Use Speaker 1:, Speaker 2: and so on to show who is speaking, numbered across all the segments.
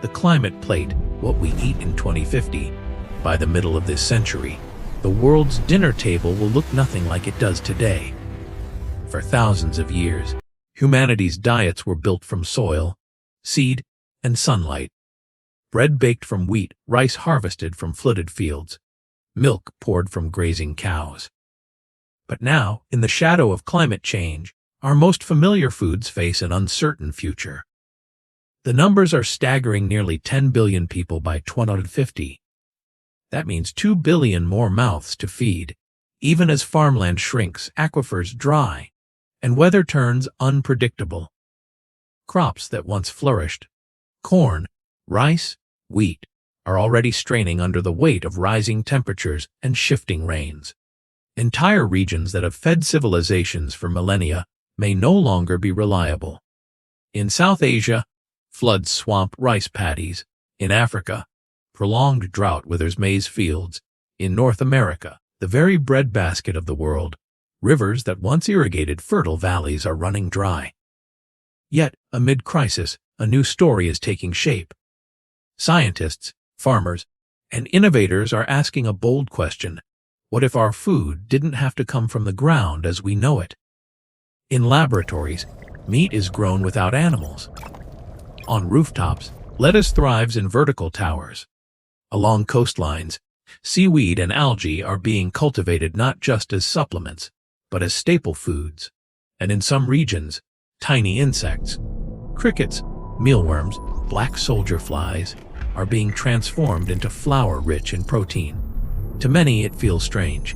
Speaker 1: the climate plate, what we eat in 2050. By the middle of this century, the world's dinner table will look nothing like it does today. For thousands of years, humanity's diets were built from soil, seed, and sunlight. Bread baked from wheat, rice harvested from flooded fields, milk poured from grazing cows. But now, in the shadow of climate change, our most familiar foods face an uncertain future. The numbers are staggering: nearly 10 billion people by 2050. That means 2 billion more mouths to feed, even as farmland shrinks, aquifers dry, and weather turns unpredictable. Crops that once flourished, corn, rice, wheat, are already straining under the weight of rising temperatures and shifting rains. Entire regions that have fed civilizations for millennia may no longer be reliable. In South Asia, floods swamp rice paddies. In Africa, prolonged drought withers maize fields. In North America, the very breadbasket of the world, rivers that once irrigated fertile valleys are running dry. Yet, amid crisis, a new story is taking shape. Scientists, farmers, and innovators are asking a bold question: what if our food didn't have to come from the ground as we know it? In laboratories, meat is grown without animals. On rooftops, lettuce thrives in vertical towers. Along coastlines, seaweed and algae are being cultivated not just as supplements, but as staple foods. And in some regions, tiny insects, crickets, mealworms, black soldier flies, are being transformed into flour rich in protein. To many, it feels strange.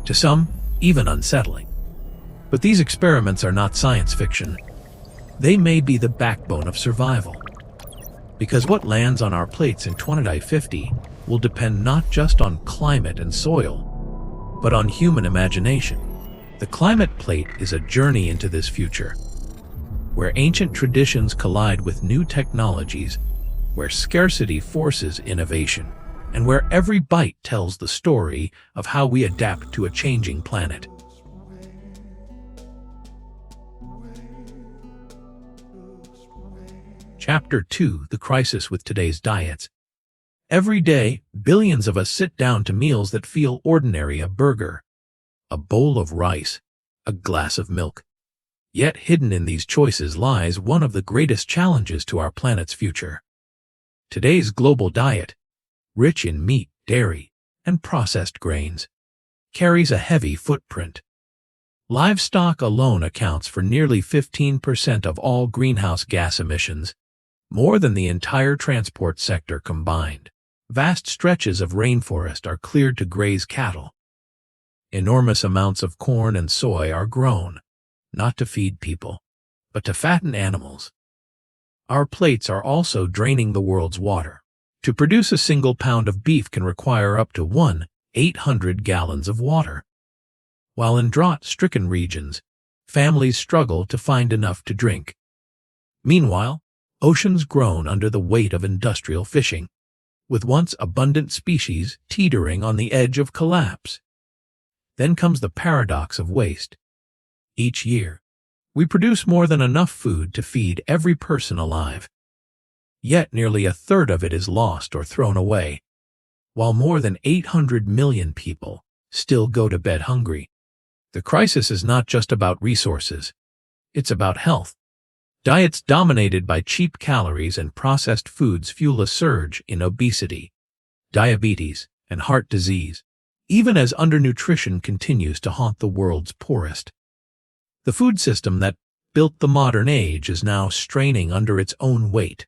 Speaker 1: To some, even unsettling. But these experiments are not science fiction. They may be the backbone of survival. Because what lands on our plates in 2050 will depend not just on climate and soil, but on human imagination. The climate plate is a journey into this future, where ancient traditions collide with new technologies, where scarcity forces innovation, and where every bite tells the story of how we adapt to a changing planet. Chapter 2: The Crisis with Today's Diets. Every day, billions of us sit down to meals that feel ordinary: a burger, a bowl of rice, a glass of milk. Yet hidden in these choices lies one of the greatest challenges to our planet's future. Today's global diet, rich in meat, dairy, and processed grains, carries a heavy footprint. Livestock alone accounts for nearly 15% of all greenhouse gas emissions, more than the entire transport sector combined. Vast stretches of rainforest are cleared to graze cattle. Enormous amounts of corn and soy are grown, not to feed people, but to fatten animals. Our plates are also draining the world's water. To produce a single pound of beef can require up to 1,800 gallons of water. While in drought-stricken regions, families struggle to find enough to drink. Meanwhile, oceans groan under the weight of industrial fishing, with once abundant species teetering on the edge of collapse. Then comes the paradox of waste. Each year, we produce more than enough food to feed every person alive. Yet nearly a third of it is lost or thrown away, while more than 800 million people still go to bed hungry. The crisis is not just about resources, it's about health. Diets dominated by cheap calories and processed foods fuel a surge in obesity, diabetes, and heart disease, even as undernutrition continues to haunt the world's poorest. The food system that built the modern age is now straining under its own weight.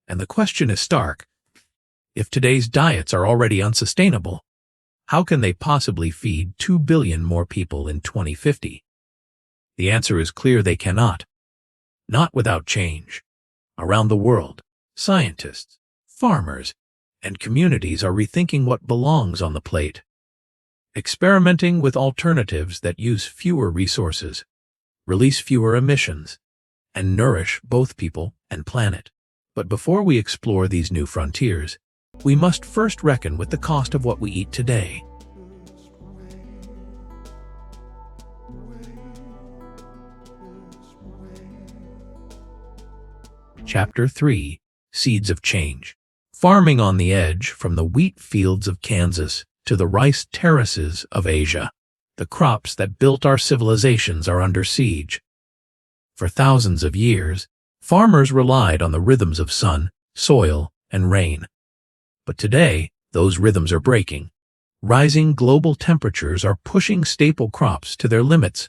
Speaker 1: And the question is stark: if today's diets are already unsustainable, how can they possibly feed 2 billion more people in 2050? The answer is clear: they cannot. Not without change. Around the world, scientists, farmers, and communities are rethinking what belongs on the plate, experimenting with alternatives that use fewer resources, release fewer emissions, and nourish both people and planet. But before we explore these new frontiers, we must first reckon with the cost of what we eat today. Chapter 3: seeds of change. Farming on the edge, from the wheat fields of Kansas to the rice terraces of Asia, the crops that built our civilizations are under siege. For thousands of years, farmers relied on the rhythms of sun, soil, and rain. But today, those rhythms are breaking. Rising global temperatures are pushing staple crops to their limits.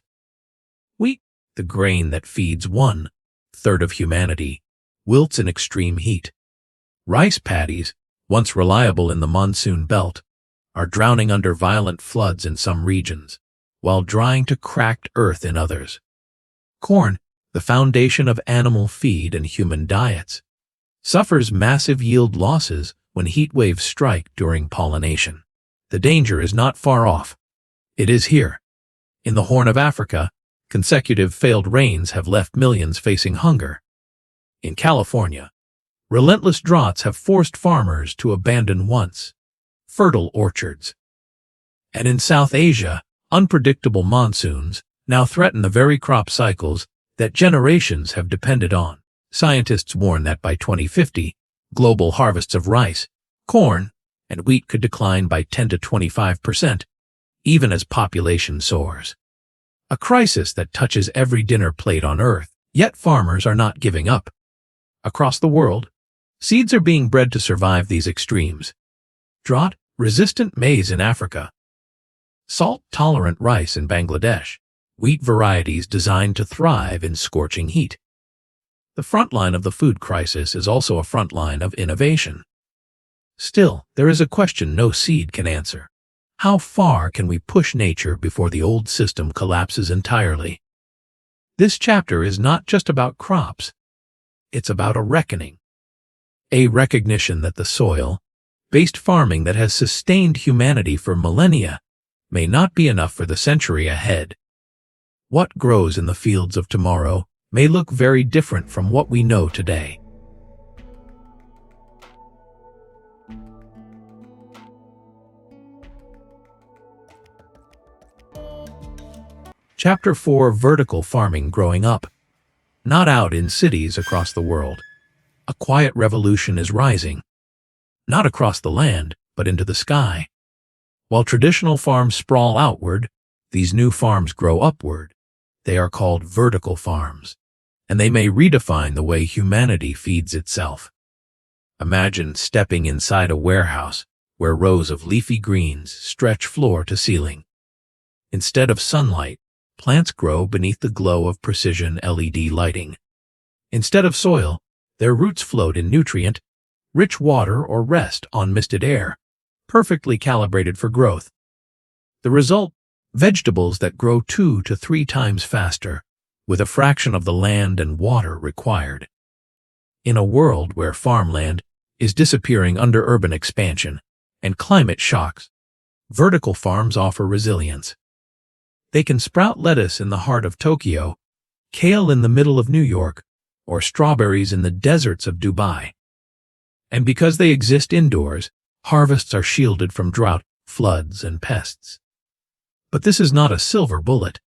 Speaker 1: Wheat, the grain that feeds 1/3 of humanity, wilts in extreme heat. Rice paddies, once reliable in the monsoon belt, are drowning under violent floods in some regions, while drying to cracked earth in others. Corn, the foundation of animal feed and human diets, suffers massive yield losses when heat waves strike during pollination. The danger is not far off. It is here. In the Horn of Africa, consecutive failed rains have left millions facing hunger. In California, relentless droughts have forced farmers to abandon once fertile orchards. And in South Asia, unpredictable monsoons now threaten the very crop cycles that generations have depended on. Scientists warn that by 2050, global harvests of rice, corn, and wheat could decline by 10 to 25%, even as population soars. A crisis that touches every dinner plate on Earth, yet farmers are not giving up. Across the world, seeds are being bred to survive these extremes. Drought-resistant maize in Africa, salt-tolerant rice in Bangladesh, wheat varieties designed to thrive in scorching heat. The front line of the food crisis is also a front line of innovation. Still, there is a question no seed can answer. How far can we push nature before the old system collapses entirely? This chapter is not just about crops. It's about a reckoning. A recognition that the soil-based farming that has sustained humanity for millennia may not be enough for the century ahead. What grows in the fields of tomorrow may look very different from what we know today. Chapter 4: Vertical Farming Growing Up. Not out in cities across the world. A quiet revolution is rising. Not across the land, but into the sky. While traditional farms sprawl outward, these new farms grow upward. They are called vertical farms, and they may redefine the way humanity feeds itself. Imagine stepping inside a warehouse where rows of leafy greens stretch floor to ceiling. Instead of sunlight, plants grow beneath the glow of precision LED lighting. Instead of soil, their roots float in nutrient-rich water or rest on misted air, perfectly calibrated for growth. The result: vegetables that grow 2 to 3 times faster, with a fraction of the land and water required. In a world where farmland is disappearing under urban expansion and climate shocks, vertical farms offer resilience. They can sprout lettuce in the heart of Tokyo, kale in the middle of New York, or strawberries in the deserts of Dubai. And because they exist indoors, harvests are shielded from drought, floods, and pests. But this is not a silver bullet.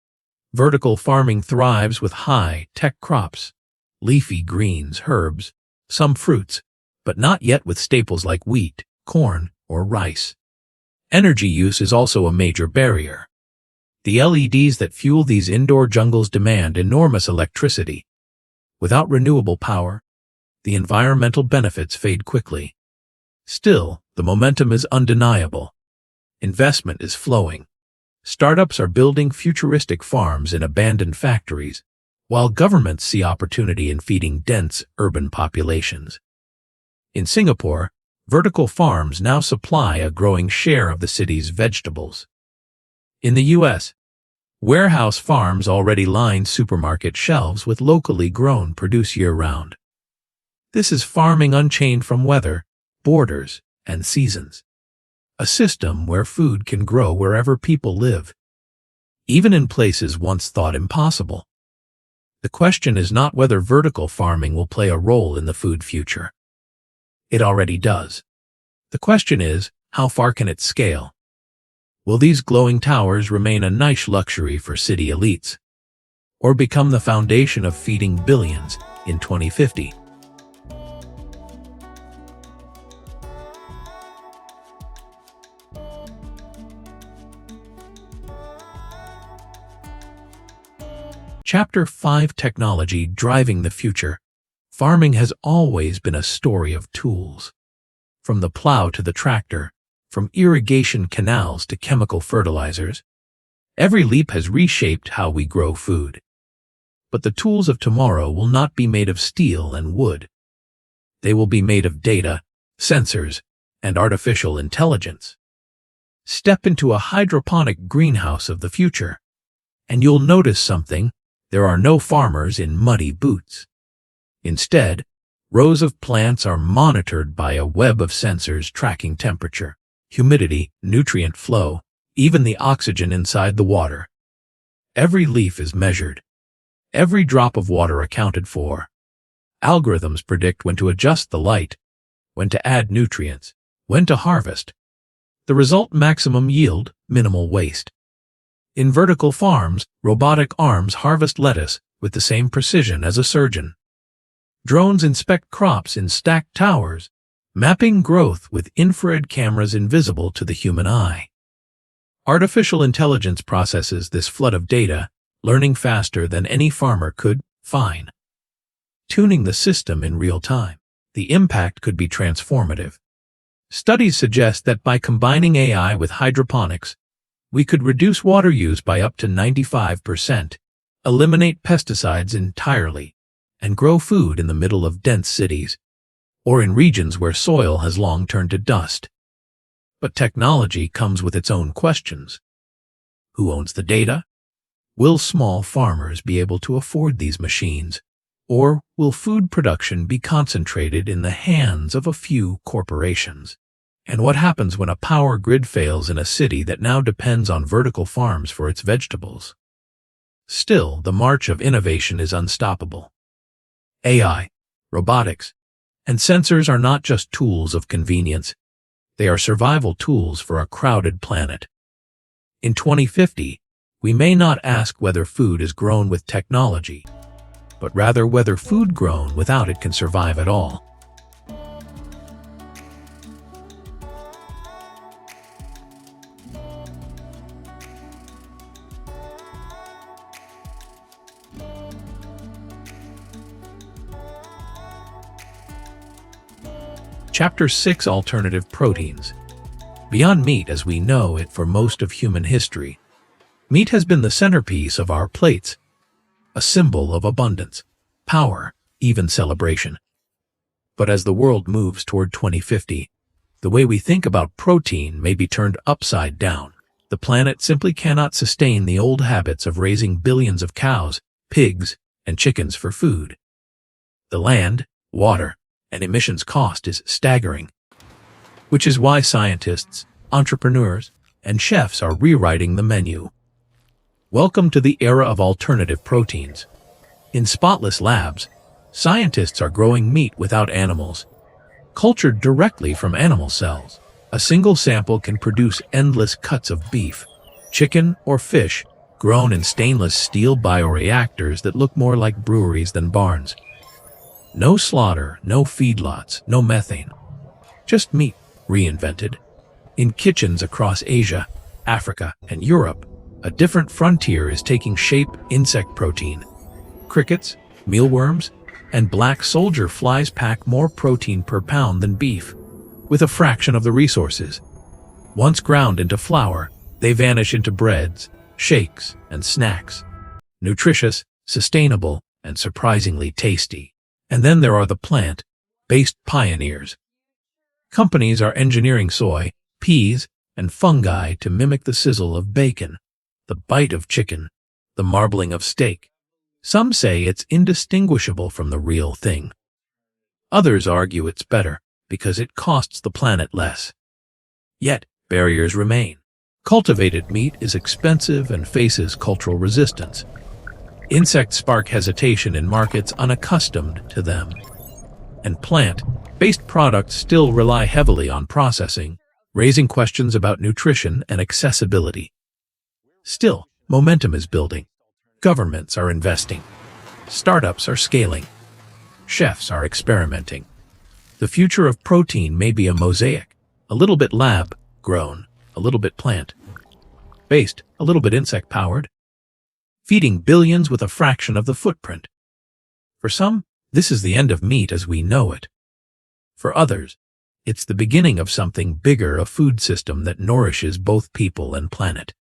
Speaker 1: Vertical farming thrives with high-tech crops, leafy greens, herbs, some fruits, but not yet with staples like wheat, corn, or rice. Energy use is also a major barrier. The LEDs that fuel these indoor jungles demand enormous electricity. Without renewable power, the environmental benefits fade quickly. Still, the momentum is undeniable. Investment is flowing. Startups are building futuristic farms in abandoned factories, while governments see opportunity in feeding dense urban populations. In Singapore, vertical farms now supply a growing share of the city's vegetables. In the U.S., warehouse farms already line supermarket shelves with locally grown produce year-round. This is farming unchained from weather, borders, and seasons. A system where food can grow wherever people live, even in places once thought impossible. The question is not whether vertical farming will play a role in the food future. It already does. The question is, how far can it scale? Will these glowing towers remain a niche luxury for city elites, or become the foundation of feeding billions in 2050? Chapter 5: Technology Driving the Future. Farming has always been a story of tools. From the plow to the tractor, from irrigation canals to chemical fertilizers, every leap has reshaped how we grow food. But the tools of tomorrow will not be made of steel and wood. They will be made of data, sensors, and artificial intelligence. Step into a hydroponic greenhouse of the future, and you'll notice something. There are no farmers in muddy boots. Instead, rows of plants are monitored by a web of sensors tracking temperature, humidity, nutrient flow, even the oxygen inside the water. Every leaf is measured, every drop of water accounted for. Algorithms predict when to adjust the light, when to add nutrients, when to harvest. The result: maximum yield, minimal waste. In vertical farms, robotic arms harvest lettuce with the same precision as a surgeon. Drones inspect crops in stacked towers, mapping growth with infrared cameras invisible to the human eye. Artificial intelligence processes this flood of data, learning faster than any farmer could, tuning the system in real time. The impact could be transformative. Studies suggest that by combining AI with hydroponics, we could reduce water use by up to 95%, eliminate pesticides entirely, and grow food in the middle of dense cities, or in regions where soil has long turned to dust. But technology comes with its own questions. Who owns the data? Will small farmers be able to afford these machines? Or will food production be concentrated in the hands of a few corporations? And what happens when a power grid fails in a city that now depends on vertical farms for its vegetables? Still, the march of innovation is unstoppable. AI, robotics, and sensors are not just tools of convenience. They are survival tools for a crowded planet. In 2050, we may not ask whether food is grown with technology, but rather whether food grown without it can survive at all. Chapter 6: Alternative Proteins. Beyond meat as we know it for most of human history, meat has been the centerpiece of our plates, a symbol of abundance, power, even celebration. But as the world moves toward 2050, the way we think about protein may be turned upside down. The planet simply cannot sustain the old habits of raising billions of cows, pigs, and chickens for food. The land, water, and emissions cost is staggering, which is why scientists, entrepreneurs, and chefs are rewriting the menu. Welcome to the era of alternative proteins. In spotless labs, scientists are growing meat without animals, cultured directly from animal cells. A single sample can produce endless cuts of beef, chicken, or fish, grown in stainless steel bioreactors that look more like breweries than barns. No slaughter, no feedlots, no methane. Just meat, reinvented. In kitchens across Asia, Africa, and Europe, a different frontier is taking shape: insect protein. Crickets, mealworms, and black soldier flies pack more protein per pound than beef, with a fraction of the resources. Once ground into flour, they vanish into breads, shakes, and snacks. Nutritious, sustainable, and surprisingly tasty. And then there are the plant-based pioneers. Companies are engineering soy, peas, and fungi to mimic the sizzle of bacon, the bite of chicken, the marbling of steak. Some say it's indistinguishable from the real thing. Others argue it's better because it costs the planet less. Yet, barriers remain. Cultivated meat is expensive and faces cultural resistance. Insects spark hesitation in markets unaccustomed to them. And plant-based products still rely heavily on processing, raising questions about nutrition and accessibility. Still, momentum is building. Governments are investing. Startups are scaling. Chefs are experimenting. The future of protein may be a mosaic, a little bit lab-grown, a little bit plant-based, a little bit insect-powered. feeding billions with a fraction of the footprint. For some, this is the end of meat as we know it. For others, it's the beginning of something bigger, a food system that nourishes both people and planet.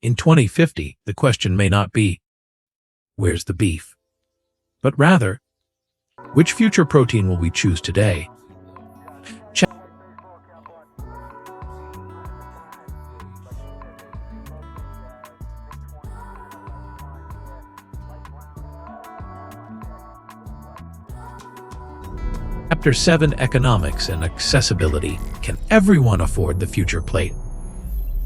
Speaker 1: In 2050, the question may not be, where's the beef? But rather, which future protein will we choose today? Chapter 7: Economics and Accessibility. Can everyone afford the future plate?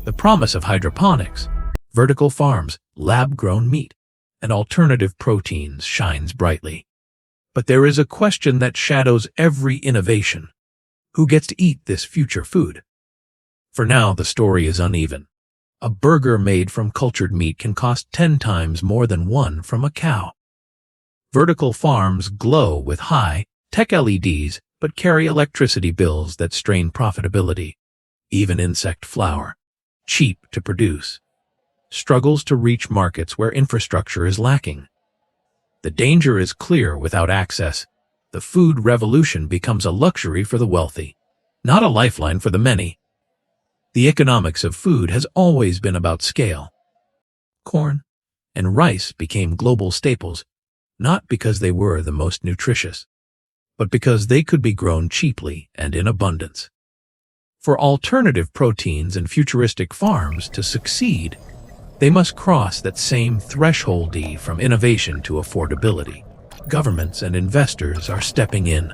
Speaker 1: The promise of hydroponics, vertical farms, lab-grown meat, and alternative proteins shines brightly. But there is a question that shadows every innovation. Who gets to eat this future food? For now, the story is uneven. A burger made from cultured meat can cost 10 times more than one from a cow. Vertical farms glow with high-tech LEDs, but carry electricity bills that strain profitability. Even insect flour, cheap to produce, struggles to reach markets where infrastructure is lacking. The danger is clear: without access, the food revolution becomes a luxury for the wealthy, not a lifeline for the many. The economics of food has always been about scale. Corn and rice became global staples, not because they were the most nutritious, but because they could be grown cheaply and in abundance. For alternative proteins and futuristic farms to succeed, they must cross that same threshold from innovation to affordability. Governments and investors are stepping in.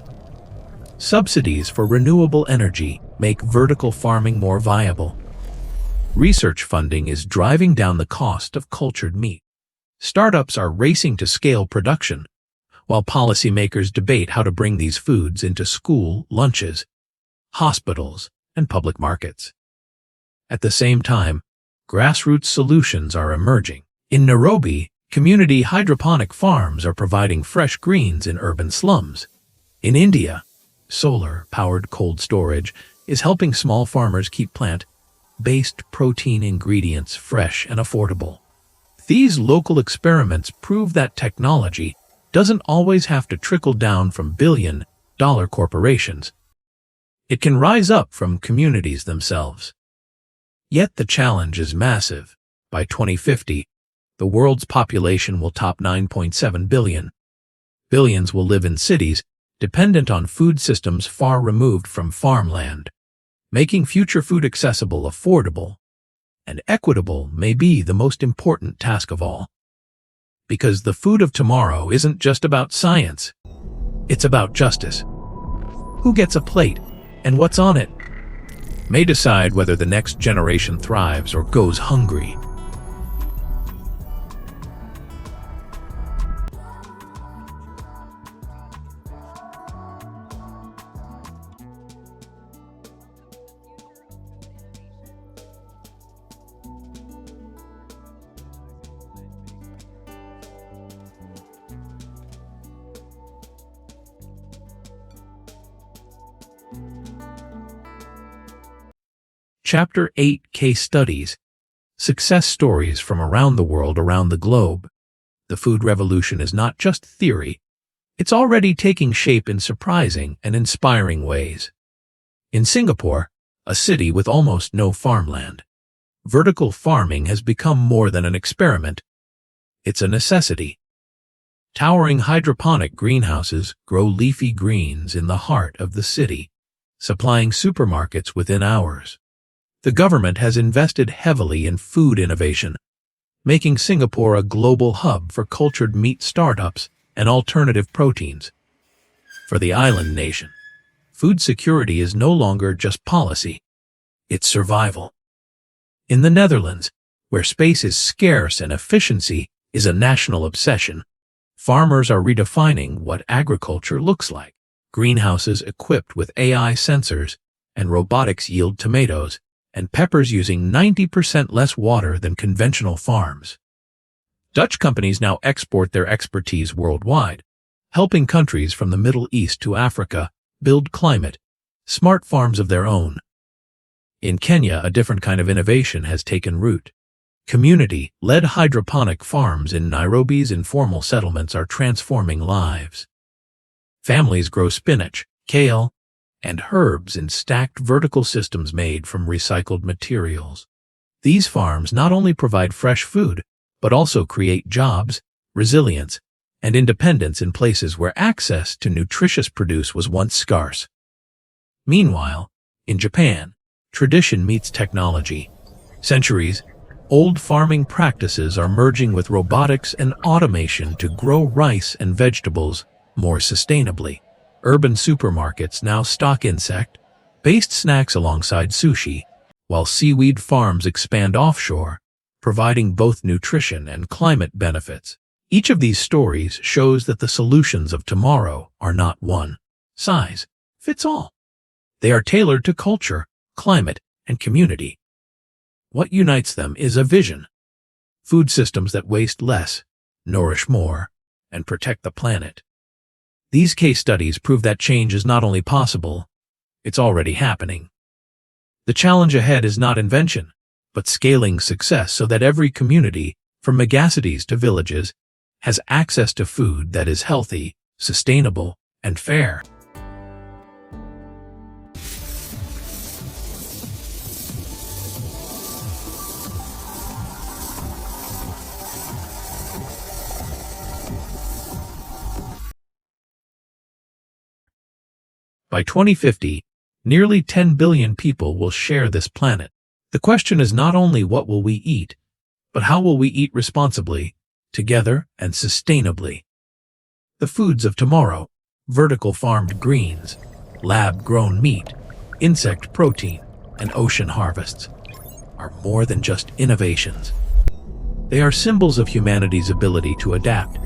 Speaker 1: Subsidies for renewable energy make vertical farming more viable. Research funding is driving down the cost of cultured meat. Startups are racing to scale production, while policymakers debate how to bring these foods into school lunches, hospitals, and public markets. At the same time, grassroots solutions are emerging. In Nairobi, community hydroponic farms are providing fresh greens in urban slums. In India, solar-powered cold storage is helping small farmers keep plant-based protein ingredients fresh and affordable. These local experiments prove that technology doesn't always have to trickle down from billion-dollar corporations. It can rise up from communities themselves. Yet the challenge is massive. By 2050, the world's population will top 9.7 billion. Billions will live in cities dependent on food systems far removed from farmland. Making future food accessible, affordable, and equitable may be the most important task of all. Because the food of tomorrow isn't just about science, it's about justice. Who gets a plate and what's on it may decide whether the next generation thrives or goes hungry. Chapter 8: Case Studies. Success stories from around the world, around the globe. The food revolution is not just theory. It's already taking shape in surprising and inspiring ways. In Singapore, a city with almost no farmland, vertical farming has become more than an experiment. It's a necessity. Towering hydroponic greenhouses grow leafy greens in the heart of the city, supplying supermarkets within hours. The government has invested heavily in food innovation, making Singapore a global hub for cultured meat startups and alternative proteins. For the island nation, food security is no longer just policy, it's survival. In the Netherlands, where space is scarce and efficiency is a national obsession, farmers are redefining what agriculture looks like. Greenhouses equipped with AI sensors and robotics yield tomatoes and peppers using 90% less water than conventional farms. Dutch companies now export their expertise worldwide, helping countries from the Middle East to Africa build climate-smart farms of their own. In Kenya, a different kind of innovation has taken root. Community-led hydroponic farms in Nairobi's informal settlements are transforming lives. Families grow spinach, kale, and herbs in stacked vertical systems made from recycled materials. These farms not only provide fresh food, but also create jobs, resilience, and independence in places where access to nutritious produce was once scarce. Meanwhile, in Japan, tradition meets technology. Centuries-old farming practices are merging with robotics and automation to grow rice and vegetables more sustainably. Urban supermarkets now stock insect-based snacks alongside sushi, while seaweed farms expand offshore, providing both nutrition and climate benefits. Each of these stories shows that the solutions of tomorrow are not one size fits all. They are tailored to culture, climate, and community. What unites them is a vision: food systems that waste less, nourish more, and protect the planet. These case studies prove that change is not only possible, it's already happening. The challenge ahead is not invention, but scaling success so that every community, from megacities to villages, has access to food that is healthy, sustainable, and fair. By 2050, nearly 10 billion people will share this planet. The question is not only what will we eat, but how will we eat responsibly, together, and sustainably. The foods of tomorrow: vertical farmed greens, lab-grown meat, insect protein, and ocean harvests, are more than just innovations. They are symbols of humanity's ability to adapt,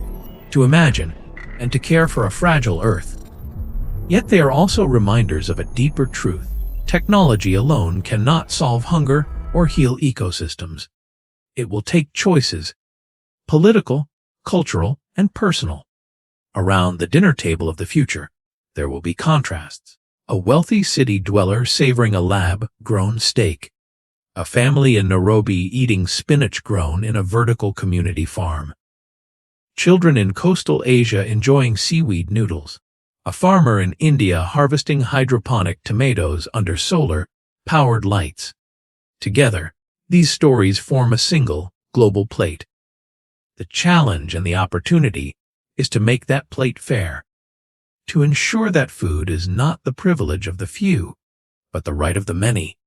Speaker 1: to imagine, and to care for a fragile Earth. Yet they are also reminders of a deeper truth: technology alone cannot solve hunger or heal ecosystems. It will take choices: political, cultural, and personal. Around the dinner table of the future, there will be contrasts: a wealthy city dweller savoring a lab-grown steak, a family in Nairobi eating spinach grown in a vertical community farm, children in coastal Asia enjoying seaweed noodles, a farmer in India harvesting hydroponic tomatoes under solar-powered lights. Together, these stories form a single, global plate. The challenge and the opportunity is to make that plate fair, to ensure that food is not the privilege of the few, but the right of the many,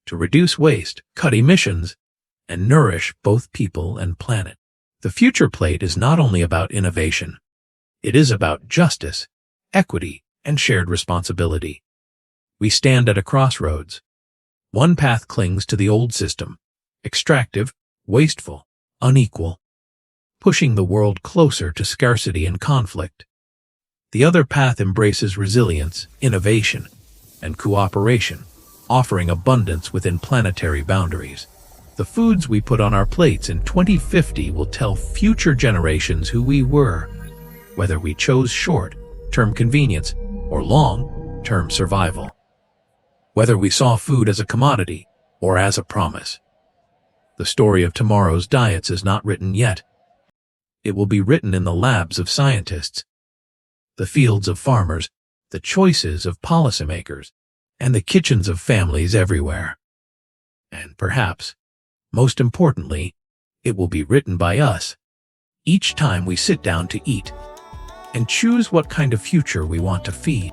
Speaker 1: to reduce waste, cut emissions, and nourish both people and planet. The future plate is not only about innovation, it is about justice, equity, and shared responsibility. We stand at a crossroads. One path clings to the old system: extractive, wasteful, unequal, pushing the world closer to scarcity and conflict. The other path embraces resilience, innovation, and cooperation, offering abundance within planetary boundaries. The foods we put on our plates in 2050 will tell future generations who we were, whether we chose short-term convenience or long-term survival, whether we saw food as a commodity or as a promise. The story of tomorrow's diets is not written yet. It will be written in the labs of scientists, the fields of farmers, the choices of policymakers, and the kitchens of families everywhere. And perhaps, most importantly, it will be written by us, each time we sit down to eat and choose what kind of future we want to feed.